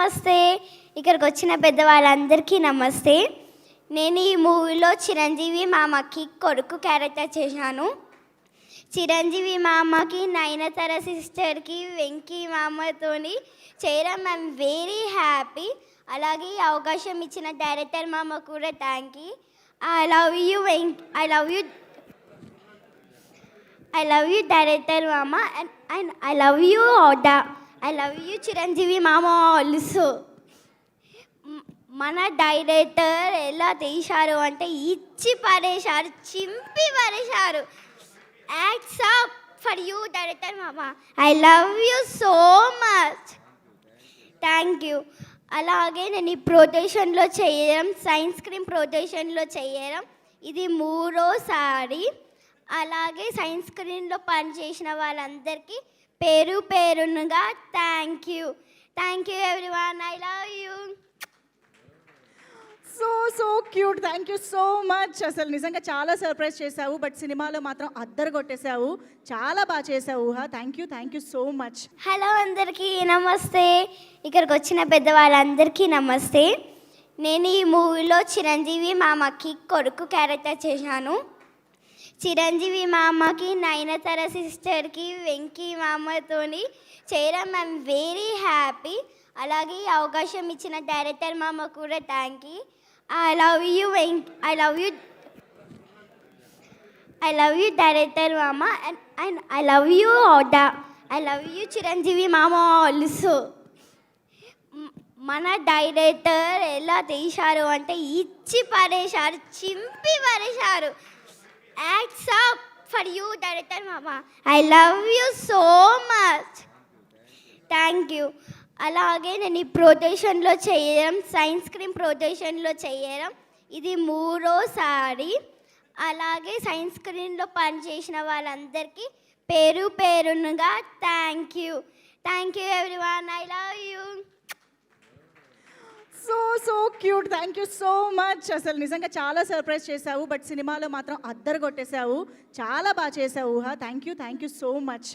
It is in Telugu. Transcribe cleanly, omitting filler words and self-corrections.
నమస్తే. ఇక్కడికి వచ్చిన పెద్దవాళ్ళందరికీ నమస్తే. నేను ఈ మూవీలో చిరంజీవి మామకి కొడుకు క్యారెక్టర్ చేశాను. చిరంజీవి మామకి నయనతార సిస్టర్కి వెంకీ మామతోని చేయడం ఐఎమ్ వెరీ హ్యాపీ. అలాగే ఈ అవకాశం ఇచ్చిన డైరెక్టర్ మామ కూడా thank you. I love you I love you director mama and I love you Oda. I love you Chiranjeevi మామ ఆల్సో. మన డైరెక్టర్ ఎలా తీశారు అంటే ఇచ్చి పడేశారు, చింపి పడేశారు. Hats off for you director మామ. I love you so much. Thank you. అలాగే నేను ఈ ప్రొడక్షన్లో చేయడం, సైన్స్ స్క్రీన్ ప్రొడక్షన్లో చేయడం ఇది 3వ సారి. అలాగే సైన్స్ స్క్రీన్లో పనిచేసిన వాళ్ళందరికీ పేరు పేరునుగా thank you everyone. I love you. So cute. Thank you so much. అసలు నిజంగా చాలా సర్ప్రైజ్ చేసావు, బట్ సినిమాలో మాత్రం అద్దరు కొట్టేశావు. చాలా బాగా చేసావు ఊహ. Thank you so much. Hello అందరికీ నమస్తే. ఇక్కడికి వచ్చిన పెద్దవాళ్ళందరికీ నమస్తే. నేను ఈ మూవీలో చిరంజీవి మామకి కొడుకు క్యారెక్టర్ చేశాను. చిరంజీవి మామకి నయనతార సిస్టర్కి వెంకీ మామతోని చేయడం ఐఎమ్ వెరీ హ్యాపీ. అలాగే ఈ అవకాశం ఇచ్చిన డైరెక్టర్ మామ కూడా thank you. I love you director మామ అండ్ ఐ లవ్ యూ ఓడా. ఐ లవ్ యూ చిరంజీవి మామ ఆల్సో. మన డైరెక్టర్ ఎలా తీశారు అంటే ఇచ్చి పడేశారు, చింపి పడేశారు. Hats off for you director మామ. I love you so much. Thank you. అలాగే నేను ఈ ప్రొడక్షన్లో చేయడం, సైన్స్ స్క్రీన్ ప్రొడక్షన్లో చేయడం ఇది 3వ సారి. అలాగే సైన్స్ స్క్రీన్లో పనిచేసిన వాళ్ళందరికీ పేరు పేరునుగా thank you everyone. I love you. So cute. Thank you so much. అసలు నిజంగా చాలా సర్ప్రైజ్ చేసావు, బట్ సినిమాలో మాత్రం అద్దరు కొట్టేశావు. చాలా బాగా చేసావు ఊహ. Thank you so much.